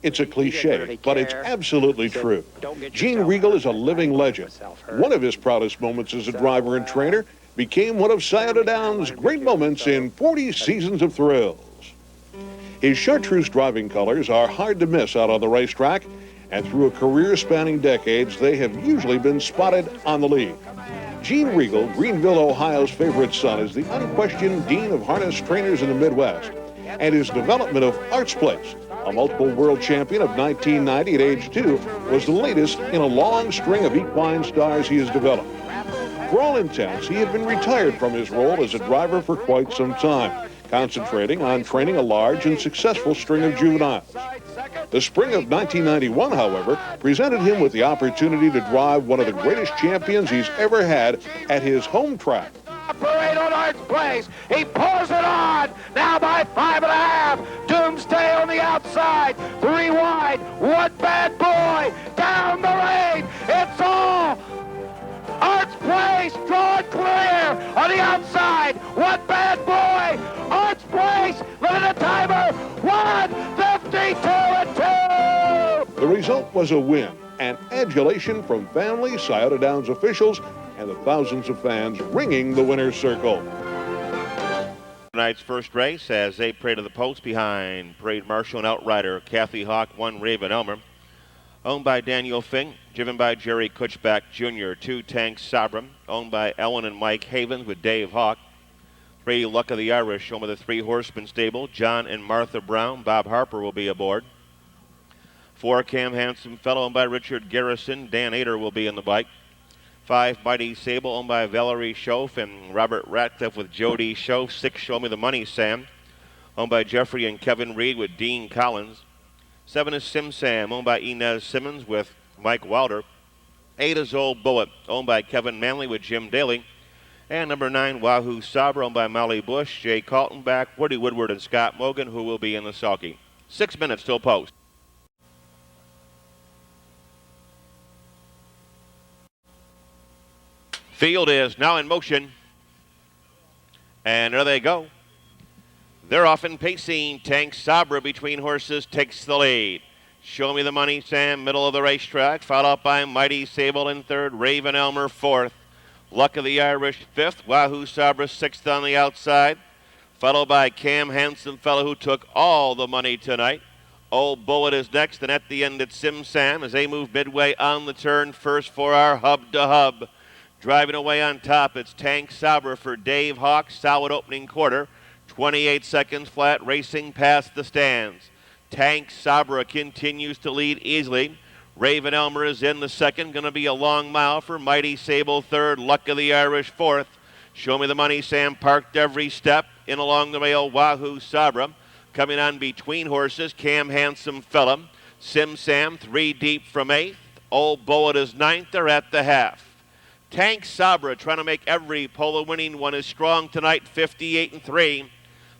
It's a cliche, but it's absolutely true. Gene Regal is a living legend. One of his proudest moments as a driver and trainer became one of Scioto Downs' great moments in 40 seasons of thrills. His chartreuse driving colors are hard to miss out on the racetrack, and through a career spanning decades, they have usually been spotted on the lead. Gene Regal, Greenville, Ohio's favorite son, is the unquestioned dean of harness trainers in the Midwest, and his development of Arts Place, a multiple world champion of 1990 at age 2, was the latest in a long string of equine stars he has developed. For all intents, he had been retired from his role as a driver for quite some time, concentrating on training a large and successful string of juveniles. The spring of 1991, however, presented him with the opportunity to drive one of the greatest champions he's ever had at his home track. Parade on Arts Place. He pours it on. Now by 5.5. Doomsday on the outside. 3 wide. One bad boy. Down the lane. It's all Arts Place. Draw it clear on the outside. One bad boy. Arts Place. Limited timer. 1:52.2. The result was a win and adulation from family, Scioto Downs officials, and the thousands of fans ringing the winner's circle. Tonight's first race as they parade to the post behind Parade Marshal and Outrider Kathy Hawk, 1 Raven Elmer. Owned by Daniel Fink, driven by Jerry Kutchback Jr. 2 Tank Sabra, owned by Ellen and Mike Havens with Dave Hawk. 3 Luck of the Irish, owned by the 3 Horsemen stable, John and Martha Brown. Bob Harper will be aboard. 4 Cam Handsome Fellow, owned by Richard Garrison. Dan Ader will be in the bike. 5 Mighty Sable, owned by Valerie Schoaf and Robert Ratcliffe with Jody Schoaf. 6 Show Me the Money Sam, owned by Jeffrey and Kevin Reed with Dean Collins. 7 is Sim Sam, owned by Inez Simmons with Mike Wilder. 8 is Old Bullet, owned by Kevin Manley with Jim Daly. And number 9, Wahoo Sabra, owned by Molly Bush, Jay Kaltenbach, Woody Woodward, and Scott Mogan, who will be in the sulky. 6 minutes till post. Field is now in motion. And there they go. They're off and pacing. Tank Sabra between horses takes the lead. Show Me the Money Sam, middle of the racetrack, followed up by Mighty Sable in 3rd, Raven Elmer 4th, Luck of the Irish 5th, Wahoo Sabra 6th on the outside, followed by Cam Handsome Fellow, who took all the money tonight. Old Bullet is next, and at the end it's Sim Sam as they move midway on the turn, first for our hub-to-hub. Driving away on top, it's Tank Sabra for Dave Hawk, solid opening quarter. 28 seconds flat, racing past the stands. Tank Sabra continues to lead easily. Raven Elmer is in the second, going to be a long mile for Mighty Sable 3rd, Luck of the Irish 4th. Show Me the Money Sam parked every step. In along the rail, Wahoo Sabra. Coming on between horses, Cam Handsome Fella. Sim Sam 3 deep from 8th. Old Bullet is 9th. They're at the half. Tank Sabra trying to make every polo winning one is strong tonight, 58-3.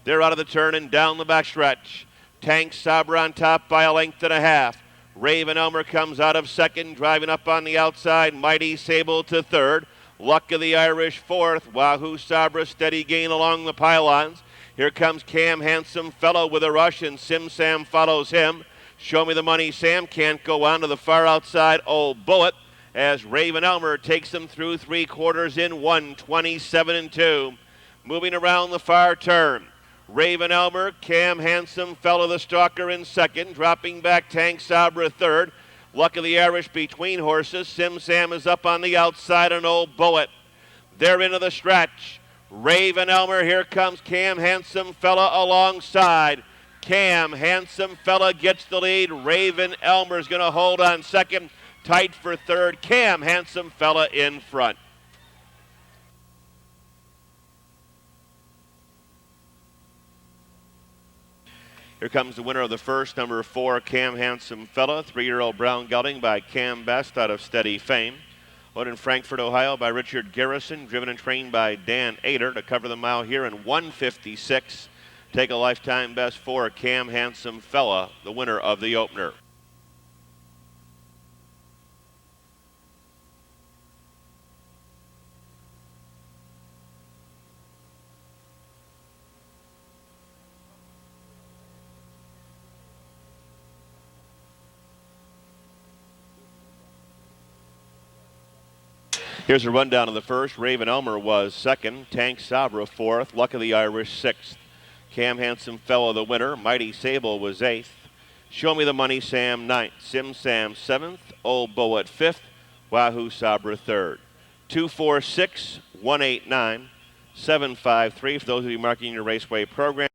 They're out of the turn and down the backstretch. Tank Sabra on top by a length and a half. Raven Elmer comes out of second, driving up on the outside. Mighty Sable to 3rd. Luck of the Irish 4th. Wahoo Sabra steady gain along the pylons. Here comes Cam Handsome Fellow with a rush, and Sim Sam follows him. Show Me the Money Sam can't go on to the far outside. Old Bullet as Raven Elmer takes them through 3/4 in 1:27.2. Moving around the far turn. Raven Elmer, Cam Handsome Fellow the stalker in second, dropping back Tank Sabra 3rd. Luck of the Irish between horses. Sim Sam is up on the outside, and Old Bullet. They're into the stretch. Raven Elmer, here comes Cam Handsome Fella alongside. Cam Handsome Fella gets the lead. Raven Elmer is going to hold on second. Tight for 3rd. Cam Handsome Fella in front. Here comes the winner of the first, number 4, Cam Handsome Fella, 3-year-old brown gelding by Cam Best out of Steady Fame. Owned in Frankfort, Ohio by Richard Garrison, driven and trained by Dan Ader to cover the mile here in 1:56. Take a lifetime best for Cam Handsome Fella, the winner of the opener. Here's a rundown of the first. Raven Elmer was second. Tank Sabra fourth. Luck of the Irish sixth. Cam Handsome Fellow the winner. Mighty Sable was eighth. Show Me the Money Sam ninth. Sim Sam seventh. Old Bo at fifth. Wahoo Sabra third. 246 189 753 for those of you marking your Raceway program.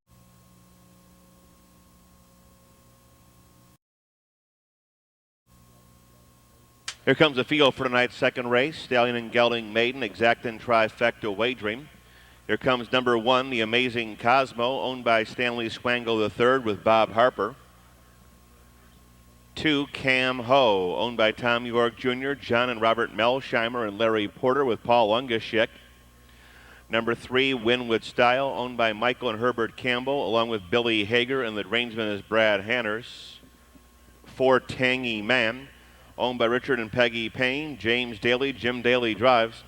Here comes the field for tonight's second race. Stallion and Gelding Maiden, Exact and Trifecta Wagering. Here comes number 1, The Amazing Cosmo, owned by Stanley Swangle III with Bob Harper. 2, Cam Ho, owned by Tom York Jr., John and Robert Melsheimer, and Larry Porter with Paul Ungashik. Number 3, Winwood Style, owned by Michael and Herbert Campbell, along with Billy Hager, and the rangeman is Brad Hanners. 4, Tangy Man, owned by Richard and Peggy Payne, James Daly, Jim Daly drives.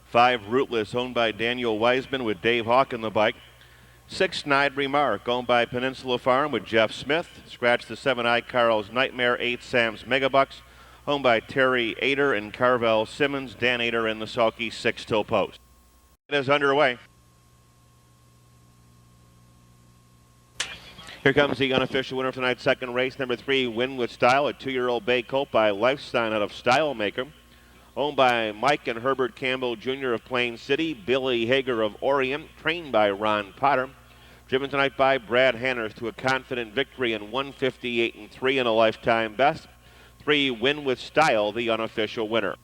5, Rootless, owned by Daniel Wiseman with Dave Hawk in the bike. 6, Snide Remark, owned by Peninsula Farm with Jeff Smith. Scratch the 7, I Carl's Nightmare, 8, Sam's Megabucks, owned by Terry Ader and Carvel Simmons, Dan Ader in the sulky 6 till post. It is underway. Here comes the unofficial winner of tonight's second race, number 3, Winwood Style, a 2-year-old bay colt by Lifestyle out of Stylemaker, owned by Mike and Herbert Campbell Jr. of Plain City, Billy Hager of Orient, trained by Ron Potter, driven tonight by Brad Hanners to a confident victory in 158-3 and a lifetime best. 3, Winwood Style, the unofficial winner.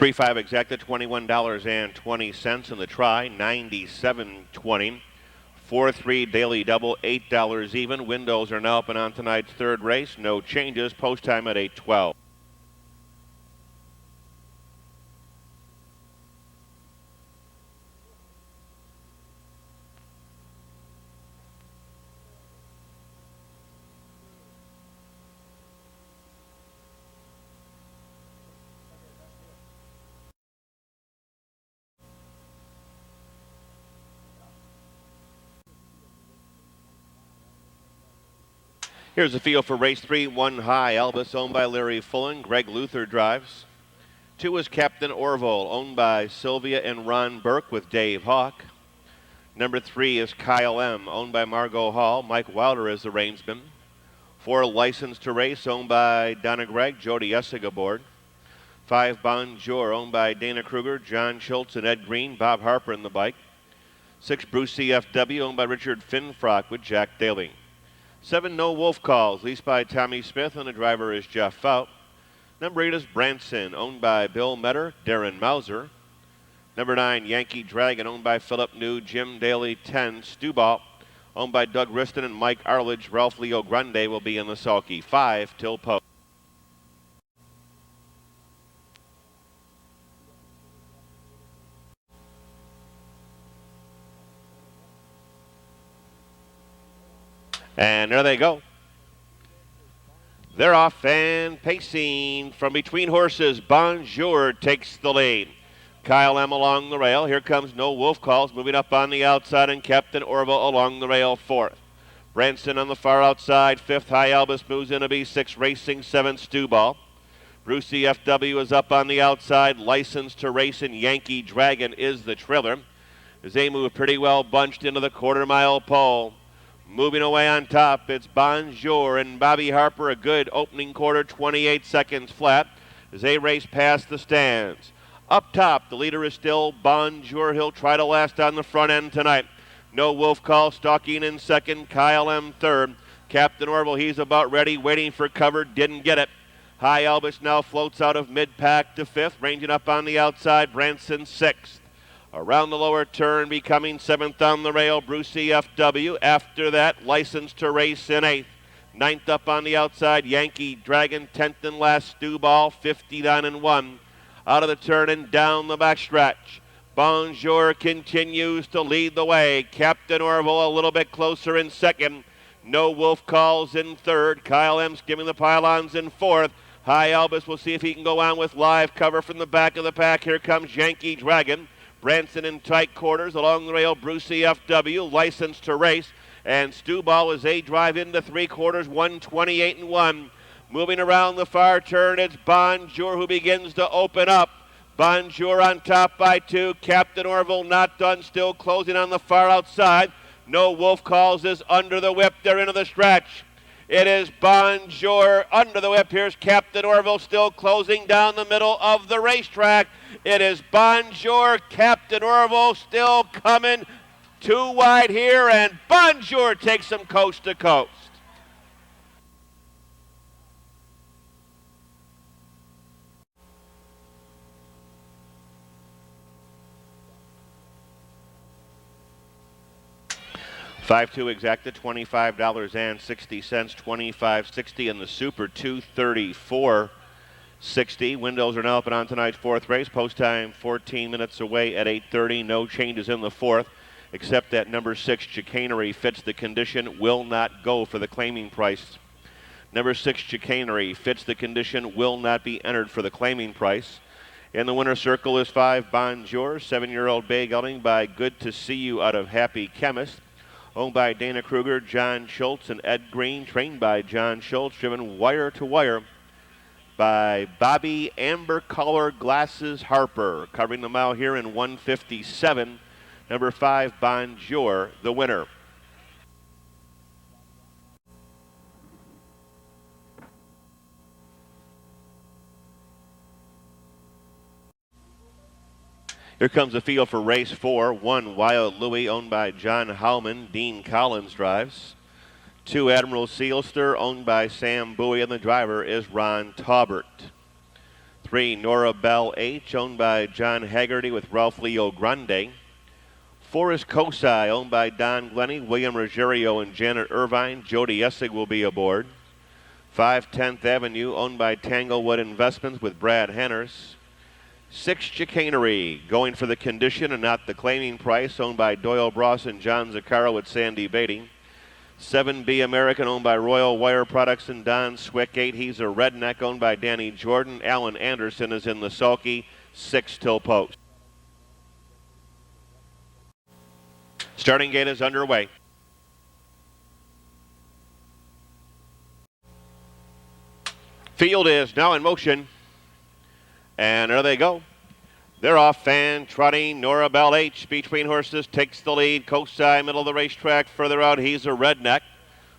Three five exact at $21.20 in the try, $97.20. 4-3 daily double, $8 even. Windows are now open on tonight's third race. No changes. Post time at 8:12. Here's the field for race 3, 1 High Elvis, owned by Larry Fullen. Greg Luther drives. 2 is Captain Orville, owned by Sylvia and Ron Burke with Dave Hawk. Number 3 is Kyle M., owned by Margot Hall. Mike Wilder is the reinsman. 4, License to Race, owned by Donna Gregg, Jody Essig aboard. 5, Bonjour, owned by Dana Kruger, John Schultz, and Ed Green. Bob Harper in the bike. 6, Bruce CFW, owned by Richard Finfrock with Jack Daly. 7, No Wolf Calls, leased by Tommy Smith, and the driver is Jeff Fout. Number 8 is Branson, owned by Bill Metter, Darren Mauser. Number 9, Yankee Dragon, owned by Philip New, Jim Daly. 10, Stuball, owned by Doug Riston and Mike Arledge. Ralph Leo Grande will be in the sulky. 5 till post. And there they go. They're off and pacing from between horses. Bonjour takes the lead. Kyle M. along the rail. Here comes No Wolf Calls moving up on the outside, and Captain Orville along the rail 4th. Branson on the far outside 5th. High Elvis moves in to be 6th. Racing 7th. Stuball. Bruce CFW is up on the outside. License to Race and Yankee Dragon is the trailer as they move pretty well bunched into the quarter-mile pole. Moving away on top, it's Bonjour and Bobby Harper, a good opening quarter, 28 seconds flat as they race past the stands. Up top, the leader is still Bonjour. He'll try to last on the front end tonight. No Wolf Call, stalking in second. Kyle M. third. Captain Orville, he's about ready, waiting for cover, didn't get it. High Elvis now floats out of mid-pack to fifth, ranging up on the outside. Branson sixth. Around the lower turn, becoming seventh on the rail, Brucey FW. After that, License to Race in eighth. Ninth up on the outside, Yankee Dragon. 10th and last, Stu Ball, 59-1. Out of the turn and down the backstretch. Bonjour continues to lead the way. Captain Orville a little bit closer in second. No Wolf Calls in third. Kyle M's giving the pylons in fourth. High Elvis will see if he can go on with live cover from the back of the pack. Here comes Yankee Dragon. Branson in tight quarters. Along the rail, Brucey FW. License to Race. And Stu Ball as they drive into three quarters, 128-1. Moving around the far turn, it's Bonjour who begins to open up. Bonjour on top by two. Captain Orville not done, still closing on the far outside. No Wolf Calls is under the whip. They're into the stretch. It is Bonjour under the whip. Here's Captain Orville still closing down the middle of the racetrack. It is Bonjour, Captain Orville still coming. Too wide here, and Bonjour takes them coast to coast. $5-2 exacta, $25.60, $25.60 in the Super, $234.60. Windows are now open on tonight's fourth race. Post time 14 minutes away at 8:30. No changes in the fourth, except that number 6 Chicanery fits the condition, will not go for the claiming price. Number 6 Chicanery fits the condition, will not be entered for the claiming price. In the winner's circle is 5 Bonjour, 7-year-old bay gelding by Good to See You out of Happy Chemist. Owned by Dana Kruger, John Schultz, and Ed Green. Trained by John Schultz. Driven wire to wire by Bobby Amber Color Glasses Harper. Covering the mile here in 1:57. Number 5, Bonjour, the winner. Here comes the field for race 4. 1, Wild Louie, owned by John Howman. Dean Collins drives. 2, Admiral Sealster, owned by Sam Bowie, and the driver is Ron Taubert. 3, Nora Bell H., owned by John Haggerty with Ralph Leo Grande. 4 is Kosai, owned by Don Glennie, William Ruggiero, and Janet Irvine. Jody Essig will be aboard. 5, 10th Avenue, owned by Tanglewood Investments with Brad Henners. 6, Chicanery, going for the condition and not the claiming price, owned by Doyle Bross and John Zaccaro with Sandy Beatty. 7, Be American, owned by Royal Wire Products and Don Swick. 8, He's a Redneck, owned by Danny Jordan. Alan Anderson is in the sulky. 6 till post. Starting gate is underway. Field is now in motion. And there they go. They're off and trotting. Nora Bell H. between horses takes the lead. Kosai, middle of the racetrack. Further out, He's a Redneck.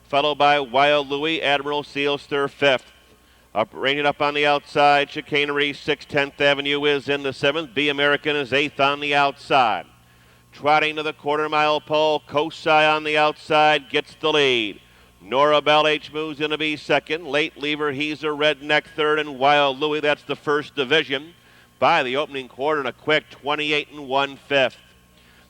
Followed by Wild Louie, Admiral Sealster, 5th. Ranging up on the outside, Chicanery, 6th, 10th Avenue is in the 7th. Be American is 8th on the outside. Trotting to the quarter-mile pole, Kosai on the outside gets the lead. Nora Bell H. moves in to be 2nd. Late Lever, He's a Redneck, 3rd, and Wild Louie, that's the first division. By the opening quarter in a quick 28 1/5.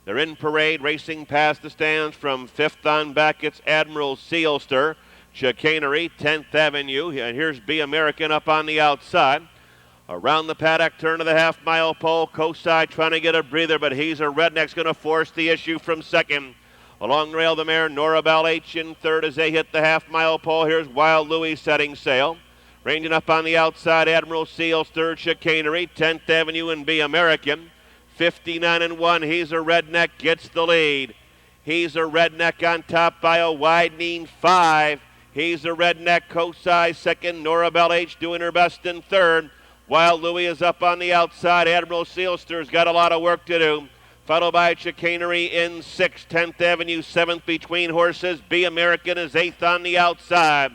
They're in parade, racing past the stands from 5th on back. It's Admiral Sealster, Chicanery, 10th Avenue, and here's Be American up on the outside. Around the paddock, turn to the half-mile pole. Kosai trying to get a breather, but He's a Redneck's going to force the issue from 2nd. Along the rail, the mare, Nora Bell H. in 3rd as they hit the half-mile pole. Here's Wild Louie setting sail. Ranging up on the outside, Admiral Sealster, Chicanery, 10th Avenue, and Be American. 59-1, He's a Redneck gets the lead. He's a Redneck on top by a widening 5. He's a Redneck, Kosai 2nd, Nora Bell H. doing her best in 3rd. Wild Louie is up on the outside. Admiral Sealster's got a lot of work to do. Followed by Chicanery in 6th, 10th Avenue, 7th between horses. Be American is 8th on the outside.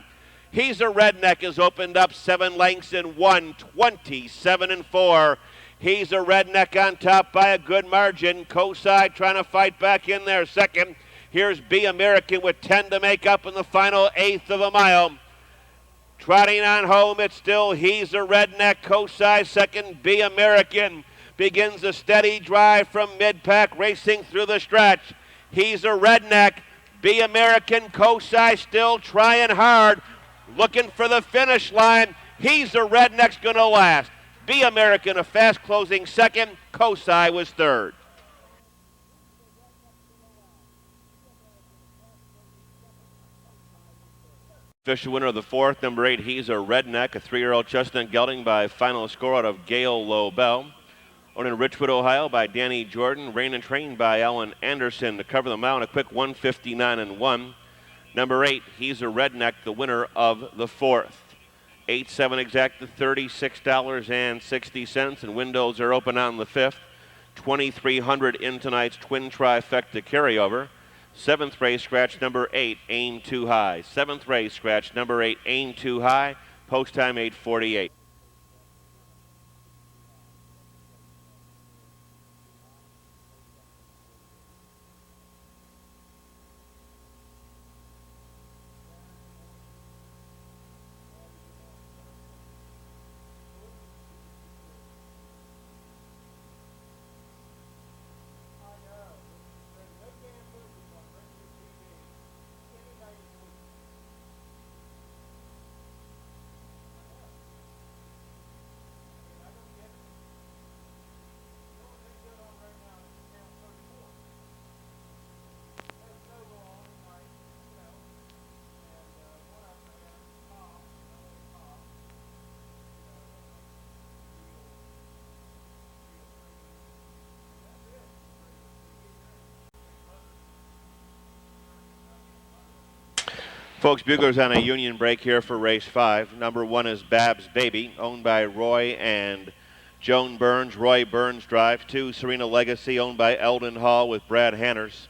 He's a Redneck has opened up 7 lengths in 1:27-4. He's a Redneck on top by a good margin. Kosai trying to fight back in there second. Here's Be American with 10 to make up in the final eighth of a mile. Trotting on home, it's still He's a Redneck. Kosai second. Be American begins a steady drive from mid-pack, racing through the stretch. He's a Redneck. Be American. Kosai still trying hard, looking for the finish line. He's a Redneck's going to last. Be American, a fast closing second. Kosai was third. Official winner of the fourth, number 8, He's a Redneck, a 3-year-old chestnut gelding by final score out of Gail Lobel. Owned in Richwood, Ohio by Danny Jordan. Ran and trained by Alan Anderson to cover the mile in a quick 1:59.1. Number 8, He's a Redneck, the winner of the fourth. 8-7 exact to $36.60, and windows are open on the fifth. 2,300 in tonight's twin trifecta carryover. Seventh race, scratch number 8, Aim Too High. Seventh race, scratch number 8, Aim Too High. Post time 8:48. Folks, Buglers on a union break here for race 5. Number 1 is Bab's Baby, owned by Roy and Joan Burns. Roy Burns drives. 2, Serena Legacy, owned by Eldon Hall with Brad Hanners.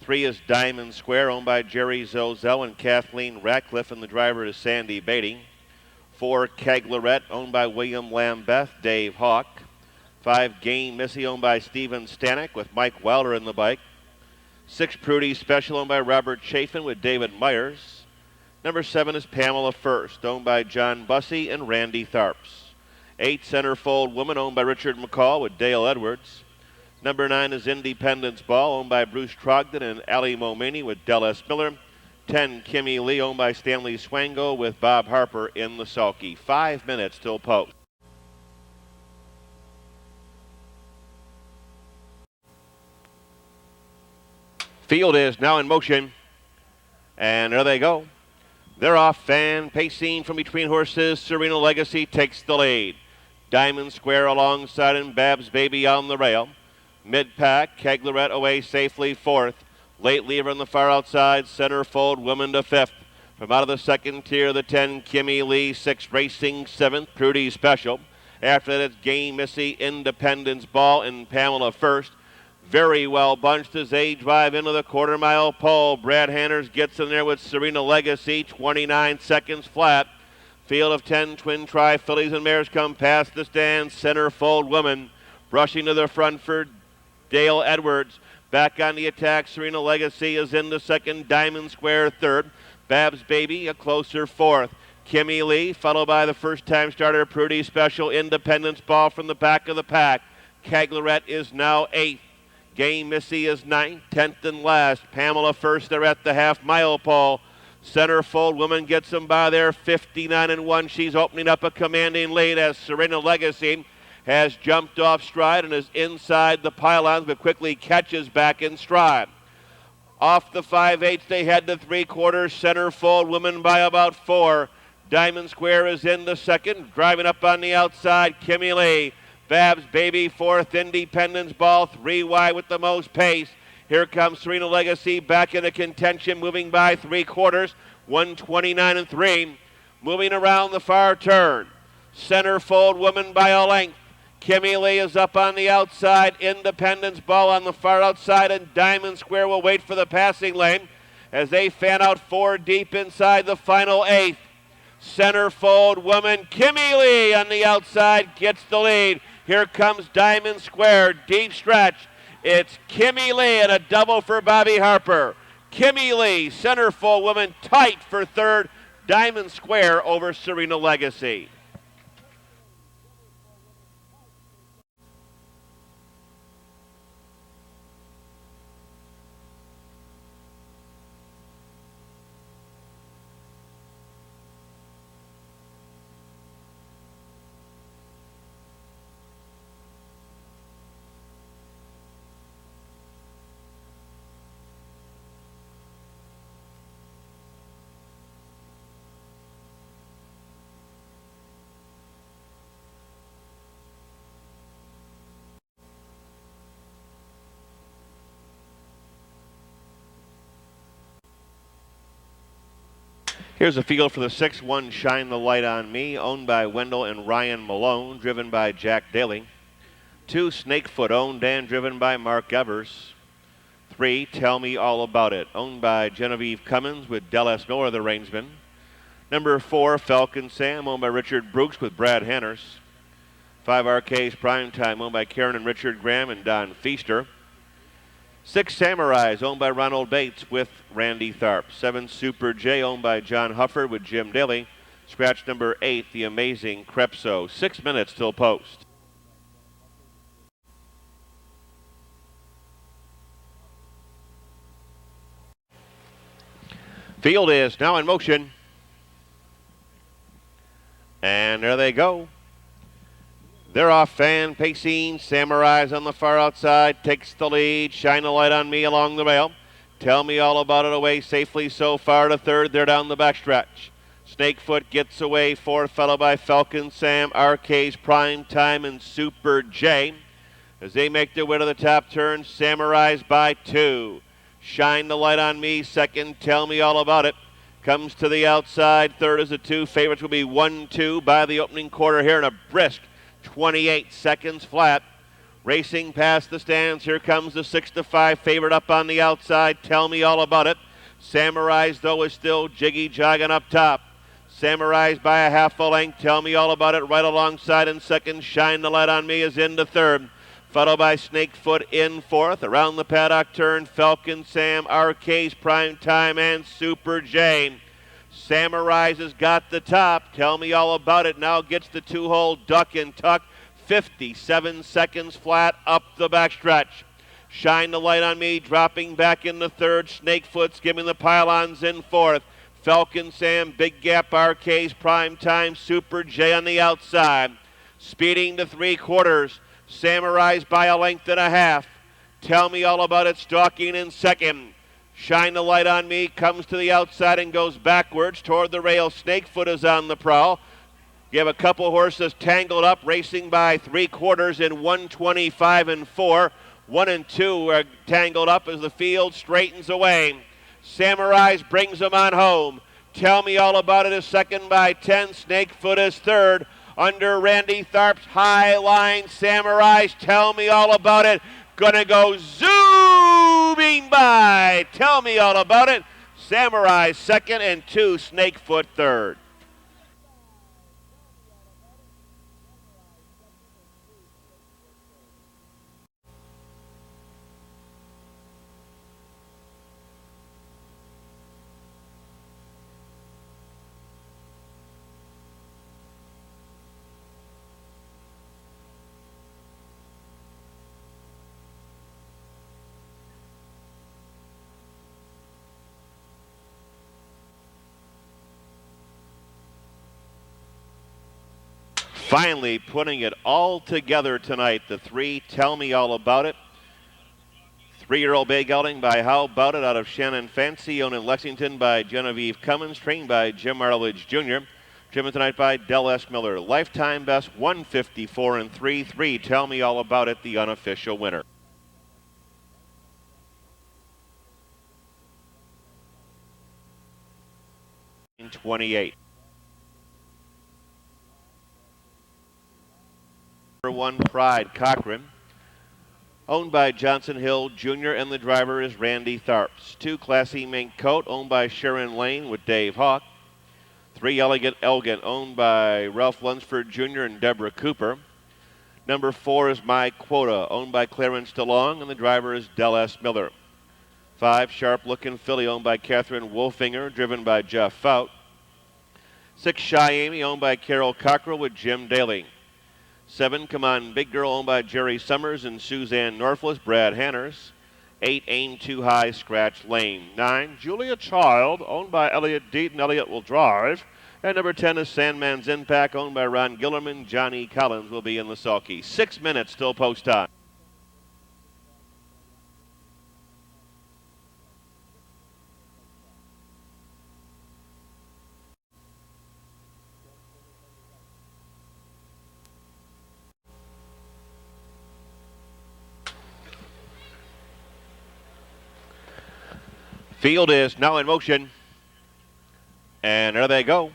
3 is Diamond Square, owned by Jerry Zozel and Kathleen Ratcliffe, and the driver is Sandy Beatty. 4, Keglerette, owned by William Lambeth, Dave Hawk. 5, Game Missy, owned by Steven Stanek with Mike Wilder in the bike. 6, Prudy Special, owned by Robert Chafin with David Myers. Number 7 is Pamela First, owned by John Bussey and Randy Tharps. 8, Centerfold Woman, owned by Richard McCall with Dale Edwards. Number 9 is Independence Ball, owned by Bruce Trogdon and Ali Momini with Del S. Miller. 10, Kimmy Lee, owned by Stanley Swango with Bob Harper in the sulky. 5 minutes till post. Field is now in motion, and there they go. They're off, and pacing from between horses, Serena Legacy takes the lead. Diamond Square alongside him, Babs Baby on the rail. Mid-pack, Keglerette away safely fourth. Late lever on the far outside, Centerfold Woman to fifth. From out of the second tier, the 10, Kimmy Lee, 6, Racing, 7th, Prudy Special. After that, it's Game Missy, Independence Ball, and Pamela First. Very well bunched as they drive into the quarter-mile pole. Brad Hanners gets in there with Serena Legacy, 29 seconds flat. Field of 10 twin tri-fillies and mares come past the stand. Centerfold Woman brushing to the front for Dale Edwards. Back on the attack, Serena Legacy is in the second. Diamond Square third. Babs Baby a closer fourth. Kimmy Lee, followed by the first-time starter Prudy Special. Independence Ball from the back of the pack. Keglerette is now eighth. Game Missy is ninth. 10th and last. Pamela First there at the half-mile pole. Centerfold Woman gets them by there, 59-1. She's opening up a commanding lead as Serena Legacy has jumped off stride and is inside the pylons, but quickly catches back in stride. Off the 5/8, they head to three-quarters. Centerfold Woman by about 4. Diamond Square is in the second, driving up on the outside. Kimmy Lee. Babs Baby fourth. Independence Ball 3 wide with the most pace. Here comes Serena Legacy back into contention, moving by three-quarters, 129-3. Moving around the far turn. Centerfold Woman by a length. Kimmy Lee is up on the outside. Independence Ball on the far outside, and Diamond Square will wait for the passing lane as they fan out 4 deep inside the final 8th. Centerfold woman Kimmy Lee on the outside gets the lead. Here comes Diamond Square, deep stretch. It's Kimmy Lee and a double for Bobby Harper. Kimmy Lee, centerfold woman, tight for third. Diamond Square over Serena Legacy. Here's a field for the 6-1 Shine the Light on Me, owned by Wendell and Ryan Malone, driven by Jack Daly. 2, Snakefoot, owned and driven by Mark Evers. 3, Tell Me All About It, owned by Genevieve Cummins with Del S. Miller, the reinsman. Number 4, Falcon Sam, owned by Richard Brooks with Brad Hanners. 5, RK's Primetime, owned by Karen and Richard Graham and Don Feaster. 6, Samurais, owned by Ronald Bates with Randy Tharp. 7, Super J, owned by John Huffer with Jim Daly. Scratch number 8, The Amazing Crepso. 6 minutes till post. Field is now in motion. And there they go. They're off, fan pacing. Samurais on the far outside takes the lead. Shine a light on me along the rail. Tell Me All About It away safely so far to third. They're down the backstretch. Snakefoot gets away, fourth, followed by Falcon Sam, RK's Prime Time, and Super J. As they make their way to the top turn, Samurais by 2. Shine the Light on Me, second, Tell Me All About It. Comes to the outside, third is a 2. Favorites will be 1-2 by the opening quarter here in a brisk 28 seconds flat. Racing past the stands, here comes the 6-5 favorite up on the outside, Tell Me All About It. Samurais, though, is still jiggy-jogging up top. Samurais by a half a length, Tell Me All About It right alongside in second. Shine the Light on Me is into third. Followed by Snakefoot in fourth. Around the paddock turn, Falcon Sam, RK's Prime Time, and Super J. Samurais has got the top. Tell Me All About It now gets the 2-hole duck and tuck. 57 seconds flat up the backstretch. Shine the Light on Me dropping back in the third. Snakefoot's giving the pylons in fourth. Falcon Sam, Big Gap, RK's Prime Time, Super J on the outside. Speeding to 3/4. Samurais by a length and a half. Tell Me All About It stalking in second. Shine the Light on Me comes to the outside and goes backwards toward the rail. Snakefoot is on the prowl. You have a couple horses tangled up, racing by 3/4 in 125 and 4. 1 and 2 are tangled up as the field straightens away. Samurais brings them on home. Tell Me All About It is second by 10. Snakefoot is third. Under Randy Tharp's high line, Samurais, Tell Me All About It. Gonna go zooming by. Tell Me All About It. Samurai second and 2, Snakefoot third. Finally putting it all together tonight, the 3, Tell Me All About It. 3-year-old bay gelding by How About It out of Shannon Fancy, owned in Lexington by Genevieve Cummins, trained by Jim Arledge Jr., driven tonight by Del S. Miller. Lifetime best 154 and 3. Tell Me All About It, the unofficial winner. In 28. Number 1, Pride Cochran, owned by Johnson Hill Jr., and the driver is Randy Tharps. 2, Classy Mink Coat, owned by Sharon Lane with Dave Hawk. 3, Elegant Elgin, owned by Ralph Lunsford Jr. and Deborah Cooper. Number 4 is My Quota, owned by Clarence DeLong, and the driver is Del S. Miller. 5, Sharp Looking Filly, owned by Catherine Wolfinger, driven by Jeff Fout. 6, Shy Amy, owned by Carol Cockrell with Jim Daly. 7, Come On Big Girl, owned by Jerry Summers and Suzanne Norflis, Brad Hanners. 8, Aim Too High, Scratch Lane. 9, Julia Child, owned by Elliot Deaton. Elliot will drive. And number 10 is Sandman's Impact, owned by Ron Gillerman. Johnny Collins will be in the sulky. 6 minutes till post time. Field is now in motion. And there they go.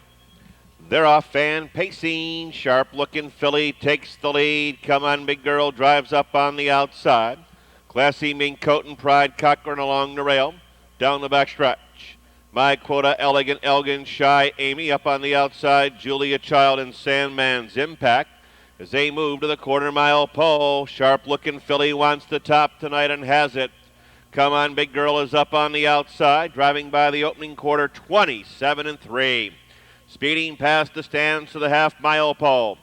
They're off and pacing. Sharp Looking Filly takes the lead. Come On Big Girl drives up on the outside. Classy Mink Coat and Pride Cochran along the rail. Down the back stretch. My Quota, Elegant Elgin, Shy Amy up on the outside. Julia Child and Sandman's Impact. As they move to the quarter mile pole, Sharp Looking Filly wants the top tonight and has it. Come On Big Girl is up on the outside, driving by the opening quarter 27-3. Speeding past the stands to the half-mile pole.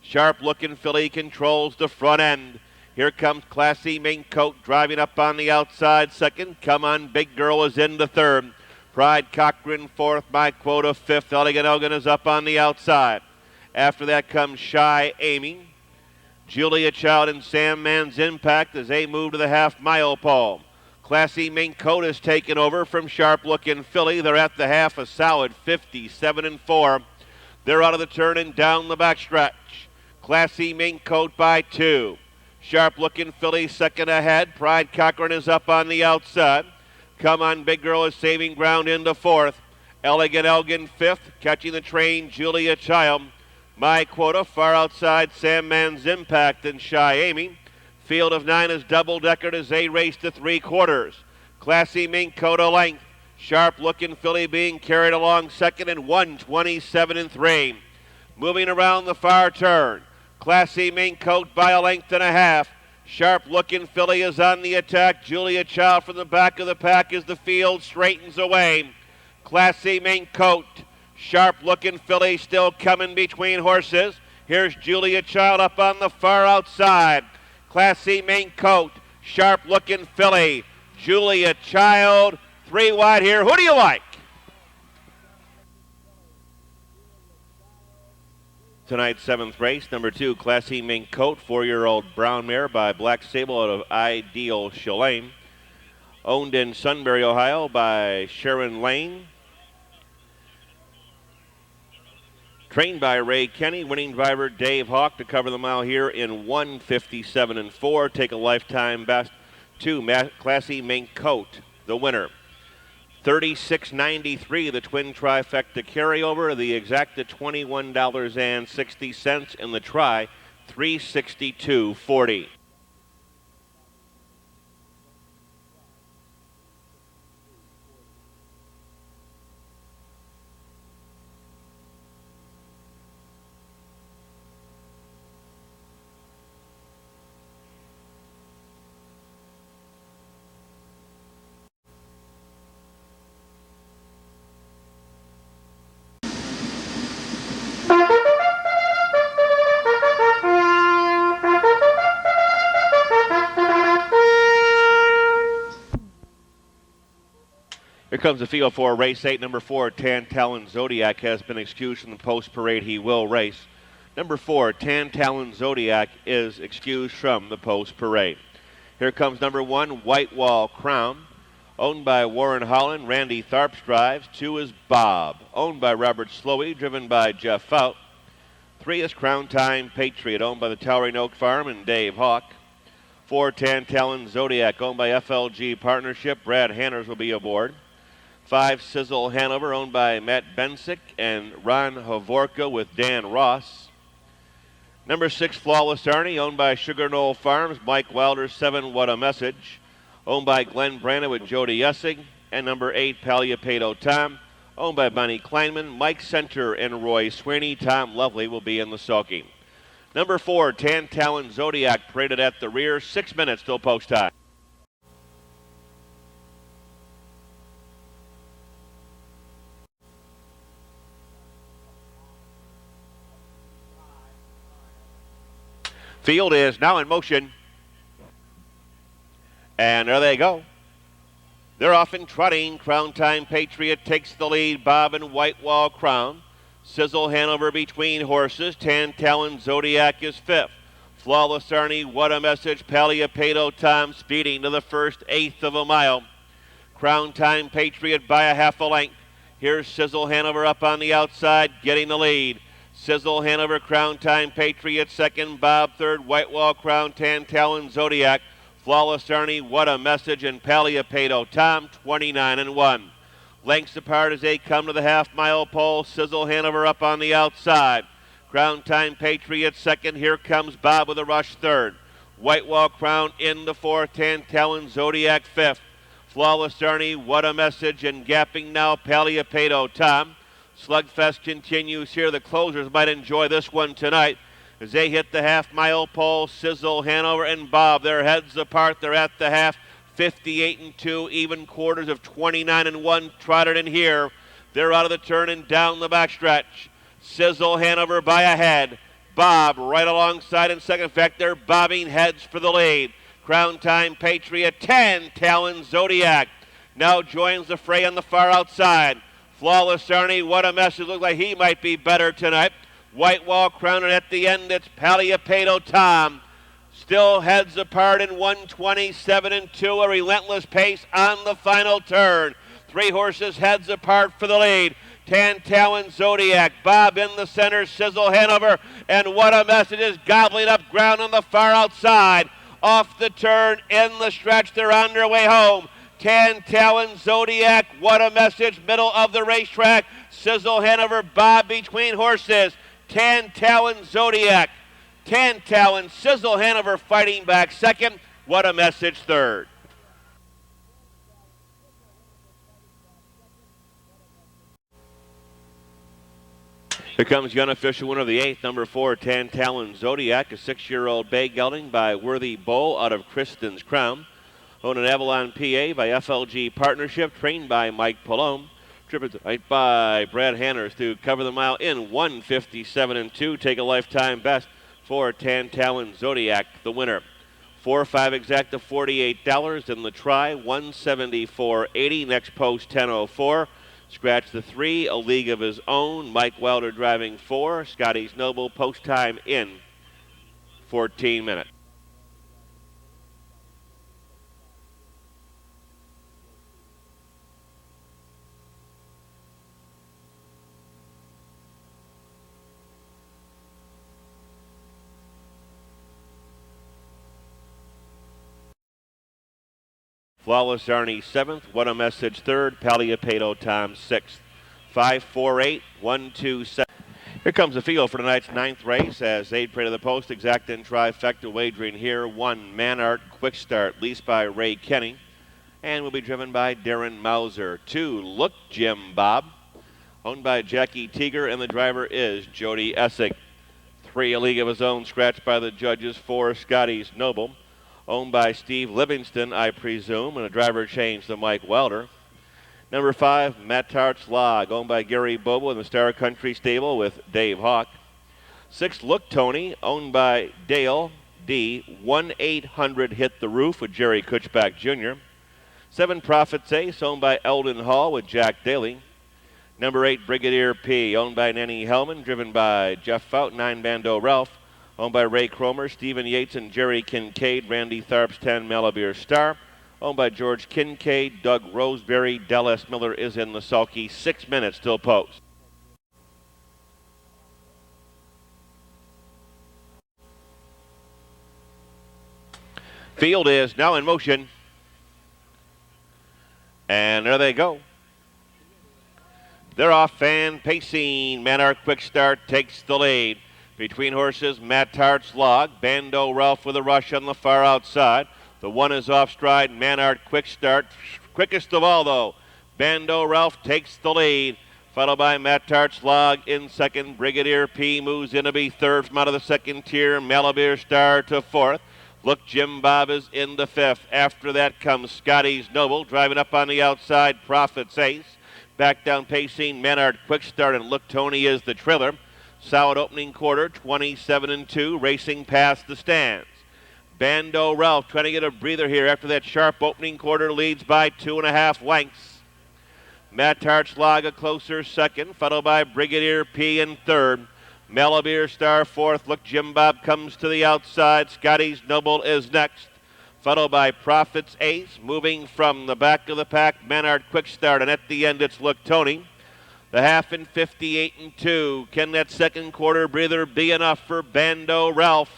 Sharp Looking Filly controls the front end. Here comes Classy Mink Coat driving up on the outside second. Come On Big Girl is in the third. Pride Cochran fourth. My Quota fifth. Elegant Elgin is up on the outside. After that comes Shy Amy. Julia Child and Sandman's Impact as they move to the half-mile pole. Classy Mink Coat is taken over from Sharp Looking Filly. They're at the half, a solid 57-4. They're out of the turn and down the backstretch. Classy Mink Coat by 2. Sharp Looking Filly second ahead. Pride Cochran is up on the outside. Come On Big Girl is saving ground into fourth. Elegant Elgin fifth. Catching the train, Julia Child. My Quota far outside, Sandman's Impact and Shy Amy. Field of 9 is double-deckered as they race to 3/4. Classy Mink Coat a length. Sharp Looking Filly being carried along second and 127-3. Moving around the far turn. Classy Mink Coat by a length and a half. Sharp Looking Filly is on the attack. Julia Child from the back of the pack as the field straightens away. Classy Mink Coat. Sharp Looking Filly still coming between horses. Here's Julia Child up on the far outside. Classy Mink Coat, Sharp Looking Filly, Julia Child, 3 wide here. Who do you like? Tonight's 7th race, number 2, Classy Mink Coat, 4-year-old brown mare by Black Sable out of Ideal Shalane. Owned in Sunbury, Ohio by Sharon Lane. Trained by Ray Kenny, winning driver Dave Hawk to cover the mile here in 1:57-4. Take a lifetime best to Classy Mink Coat, the winner. 36.93, the twin trifecta carryover. The exact at $21.60, and the try $362.40. Here comes the field for race 8. Number 4, Tantalon Zodiac has been excused from the post parade. He will race. Number 4, Tantalon Zodiac is excused from the post parade. Here comes number 1, White Wall Crown, owned by Warren Holland. Randy Tharps drives. 2 is Bob, owned by Robert Slowey, driven by Jeff Fout. 3 is Crown Time Patriot, owned by the Towering Oak Farm and Dave Hawk. 4, Tantalon Zodiac, owned by FLG Partnership. Brad Hanners will be aboard. 5, Sizzle Hanover, owned by Matt Bensick and Ron Havorka with Dan Ross. Number 6, Flawless Arnie, owned by Sugar Knoll Farms. Mike Wilder. 7, What a Message, owned by Glenn Brandon with Jody Essig. And number 8, Palliapedo Tom, owned by Bonnie Kleinman, Mike Center, and Roy Sweeney. Tom Lovely will be in the sulky. Number 4, Tan Talon Zodiac, paraded at the rear. 6 minutes till post time. Field is now in motion. And there they go. They're off and trotting. Crown Time Patriot takes the lead. Bob and Whitewall Crown. Sizzle Hanover between horses. Tan Talon Zodiac is 5th. Flawless Arnie, What a Message. Paliapedo Tom speeding to the first 1/8 of a mile. Crown Time Patriot by a half a length. Here's Sizzle Hanover up on the outside, getting the lead. Sizzle Hanover, Crown Time Patriot 2nd. Bob 3rd. Whitewall Crown, Tan Talon Zodiac. Flawless Arnie, What a Message, and Paliapedo Tom 29-1. Lengths apart as they come to the half-mile pole. Sizzle Hanover up on the outside. Crown Time Patriot 2nd. Here comes Bob with a rush 3rd. Whitewall Crown in the 4th. Tan Talon Zodiac 5th. Flawless Arnie, What a Message, and gapping now Paliapedo Tom. Slugfest continues here. The closers might enjoy this one tonight as they hit the half-mile pole. Sizzle Hanover and Bob, their heads apart. They're at the half. 58-2, even quarters of 29-1 trotted in here. They're out of the turn and down the backstretch. Sizzle Hanover by a head. Bob right alongside in second. In fact, they're bobbing heads for the lead. Crown Time Patriot, Tan Talon Zodiac now joins the fray on the far outside. Flawless Arnie, What a Message, looks like he might be better tonight. Whitewall Crown, and at the end it's Paliapedo Tom. Still heads apart in 127-2, a relentless pace on the final turn. 3 horses heads apart for the lead. Tan Talon Zodiac, Bob in the center, Sizzle Hanover, and What a Message is gobbling up ground on the far outside. Off the turn, in the stretch, they're on their way home. Tan Talon Zodiac, What a Message, middle of the racetrack. Sizzle Hanover, Bob between horses. Tan Talon Zodiac, Tan Talon, Sizzle Hanover fighting back 2nd. What a Message 3rd. Here comes the unofficial winner of the 8th, number 4, Tan Talon Zodiac, a 6-year-old bay gelding by Worthy Bull out of Kristen's Crown. Owned in Avalon, PA by FLG Partnership, trained by Mike Pallone. Driven tonight by Brad Hanners to cover the mile in 157-2. Take a lifetime best for Tan Talon Zodiac, the winner. 4-5 exact to $48 in the try, $174.80. Next post 10:04. Scratch the 3, A League of His Own. Mike Wilder driving 4. Scotty's Noble post time in 14 minutes. Flawless Arnie 7th, What a Message 3rd, Paliapedo Tom 6th. 5-4-8, 1-2-7. Here comes the field for tonight's 9th race as 8 parade of the post, exact and trifecta wagering here. 1, Man Art Quick Start, leased by Ray Kenny, and will be driven by Darren Mauser. 2, Look Jim Bob, owned by Jackie Teeger, and the driver is Jody Essig. 3, A League of His Own, scratched by the judges. 4, Scotty's Noble, owned by Steve Livingston, I presume, and a driver change to Mike Wilder. Number 5, Matt Tart's Log, owned by Gary Bobo in the Star Country stable with Dave Hawk. 6, Look Tony, owned by Dale D. 1-800 Hit the Roof with Jerry Kutchback Jr. 7, Prophet's Ace, owned by Eldon Hall with Jack Daly. Number 8, Brigadier P, owned by Nanny Hellman, driven by Jeff Fout, 9, Bando Ralph, owned by Ray Cromer, Stephen Yates, and Jerry Kincaid. Randy Tharp's 10, Malabir Star, owned by George Kincaid. Doug Roseberry. Del S. Miller is in the sulky. 6 minutes till post. Field is now in motion. And there they go. They're off and pacing. Man Art Quick Start takes the lead. Between horses, Matt Tart's Log, Bando Ralph with a rush on the far outside. The 1 is off stride, Man Art Quick Start. Quickest of all, though. Bando Ralph takes the lead. followed by Matt Tartslog in second. Brigadier P moves in to be third from out of the second tier. Malabir Star to fourth. Look, Jim Bob is in the fifth. After that comes Scotty's Noble, driving up on the outside. Prophet's Ace. Back down pacing, Menard Quick Start, and Look Tony is the trailer. Solid opening quarter, 27-2, racing past the stands. Bando Ralph trying to get a breather here after that sharp opening quarter, leads by 2.5 lengths. Matt Tartslag a closer second, followed by Brigadier P in third. Malabir Star fourth. Look, Jim Bob comes to the outside. Scotty's Noble is next, followed by Prophet's Ace. Moving from the back of the pack, Menard Quick Start, and at the end it's Look Tony. The half in 58-2. Can that second quarter breather be enough for Bando Ralph?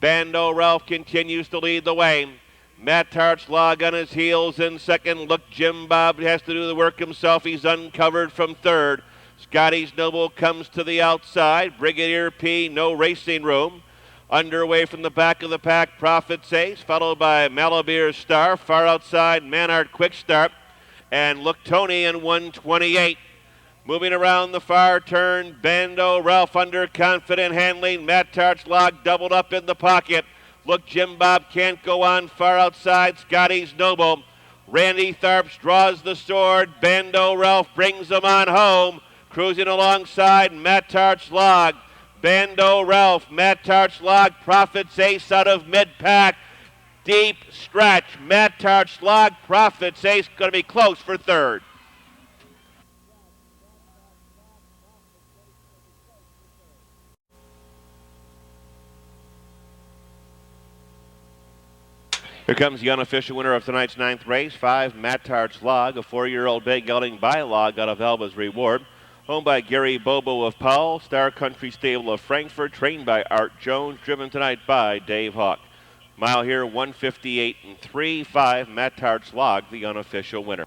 Bando Ralph continues to lead the way. Matt Tartslag on his heels in second. Look, Jim Bob has to do the work himself. He's uncovered from third. Scotty's Noble comes to the outside. Brigadier P, no racing room. Underway from the back of the pack, Prophet's Ace, followed by Malabir Star. Far outside, Manard Quick Start. And Look Tony in 128. Moving around the far turn, Bando Ralph under confident handling. Matt Tartslag doubled up in the pocket. Look, Jim Bob can't go on. Far outside, Scotty's Noble. Randy Tharps draws the sword. Bando Ralph brings him on home. Cruising alongside Matt Tartslag. Bando Ralph, Matt Tartslag, Prophet's Ace out of mid-pack. Deep stretch. Matt Tartslag, Prophet's Ace going to be close for third. Here comes the unofficial winner of tonight's ninth race, 5 Matt Tartslag, a 4-year-old bay gelding by log out of Elba's Reward. Owned by Gary Bobo of Powell, Star Country Stable of Frankfurt, trained by Art Jones, driven tonight by Dave Hawk. Mile here, 158-3, 5 Matt Tartslag, the unofficial winner.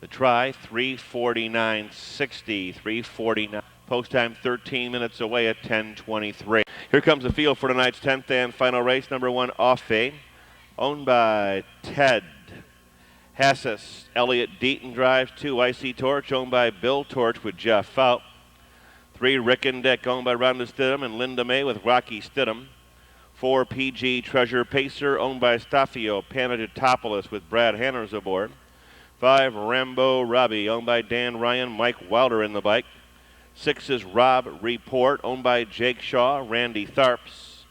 The try, 3:49.60, 3:49. Post time 13 minutes away at 10:23. Here comes the field for tonight's 10th and final race. Number 1, Offe, owned by Ted Hassis. Elliott Deaton drives. 2, Icy Torch, owned by Bill Torch with Jeff Fout. 3, Rick and Dick, owned by Rhonda Stidham and Linda May with Rocky Stidham. 4, PG Treasure Pacer, owned by Staffio Panagitopoulos with Brad Hanners aboard. 5, Rambo Robbie, owned by Dan Ryan, Mike Wilder in the bike. 6 is Rob Report, owned by Jake Shaw, Randy Tharps.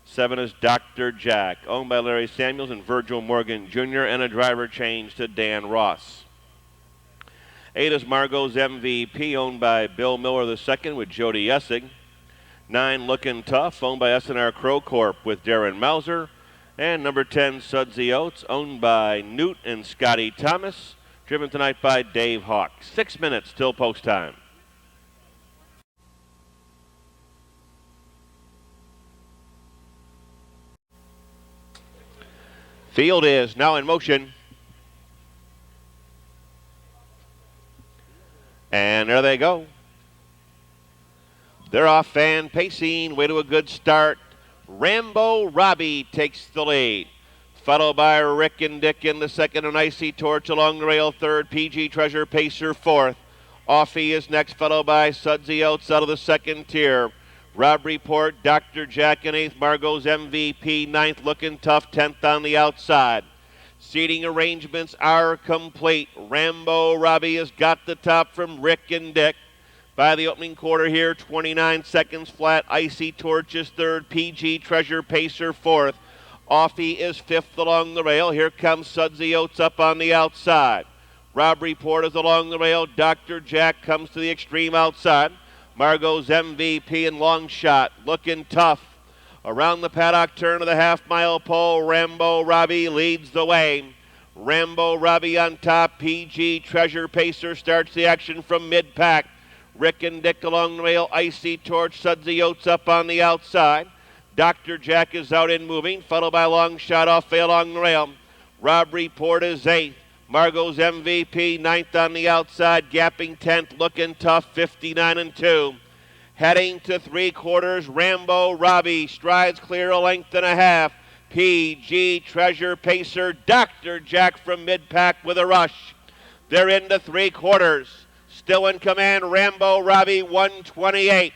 7 is Dr. Jack, owned by Larry Samuels and Virgil Morgan Jr., and a driver change to Dan Ross. 8 is Margot's MVP, owned by Bill Miller II with Jody Essig. 9, Lookin' Tough, owned by S&R Crow Corp with Darren Mauser. And number 10, Sudsy Oats, owned by Newt and Scotty Thomas, driven tonight by Dave Hawk. 6 minutes till post time. Field is now in motion. And there they go. They're off and pacing, way to a good start. Rambo Robbie takes the lead, followed by Rick and Dick in the second, and Icy Torch along the rail third. PG Treasure Pacer fourth. Offie is next, followed by Sudsy Oats out of the second tier. Rob Report, Dr. Jack in eighth. Margot's MVP ninth. Looking Tough 10th on the outside. Seating arrangements are complete. Rambo Robbie has got the top from Rick and Dick. By the opening quarter here, 29 seconds flat. Icy Torch is third. PG Treasure Pacer fourth. Offie is fifth along the rail. Here comes Sudsy Oats up on the outside. Rob Report is along the rail. Dr. Jack comes to the extreme outside. Margot's MVP and long shot. Looking Tough. Around the paddock turn of the half-mile pole, Rambo Robbie leads the way. Rambo Robbie on top. PG Treasure Pacer starts the action from mid-pack. Rick and Dick along the rail. Icy Torch, Sudsy Oats up on the outside. Dr. Jack is out and moving, followed by long shot off along the rail. Rob Report is eighth. Margot's MVP, 9th on the outside, gapping 10th, looking tough, 59-2. Heading to 3/4, Rambo Robbie strides clear a length and a half. PG Treasure Pacer, Dr. Jack from mid-pack with a rush. They're into 3/4. Still in command, Rambo Robbie, 128.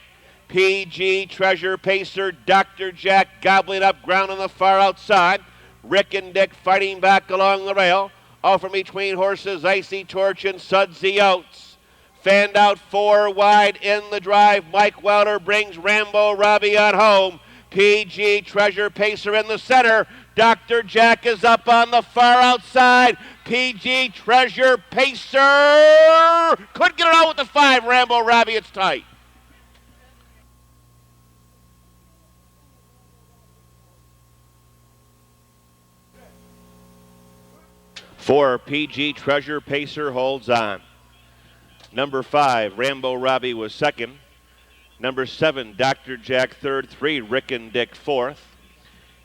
PG Treasure Pacer, Dr. Jack gobbling up ground on the far outside. Rick and Dick fighting back along the rail. Off from between horses, Icy Torch and Sudsy Oats. Fanned out 4 wide in the drive. Mike Wilder brings Rambo Robbie on home. PG Treasure Pacer in the center. Dr. Jack is up on the far outside. PG Treasure Pacer could get it out with the 5. Rambo Robbie, it's tight. For PG Treasure Pacer holds on. Number 5, Rambo Robbie was second. Number 7, Dr. Jack third. 3, Rick and Dick fourth.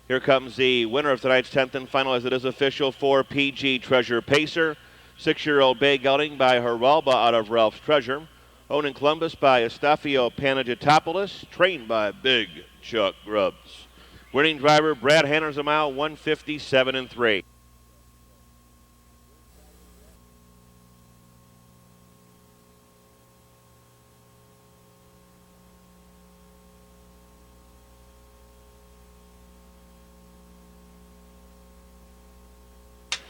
Here comes the winner of tonight's 10th and final as it is official for PG Treasure Pacer. 6-year-old bay gelding by Heralba out of Ralph's Treasure. Owned in Columbus by Estafio Panagitopoulos. Trained by Big Chuck Grubbs. Winning driver Brad Hanners a mile, 157-3.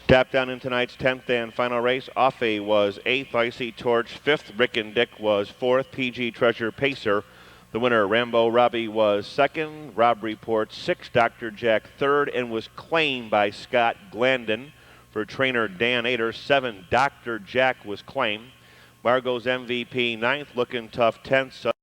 Tap down in tonight's 10th and final race. Offe was 8th, Icy Torch 5th, Rick and Dick was 4th, PG Treasure Pacer. The winner, Rambo Robbie, was 2nd, Rob Report 6th, Dr. Jack 3rd, and was claimed by Scott Glandon. For trainer Dan Ader, 7, Dr. Jack was claimed. Margot's MVP 9th, looking tough 10th.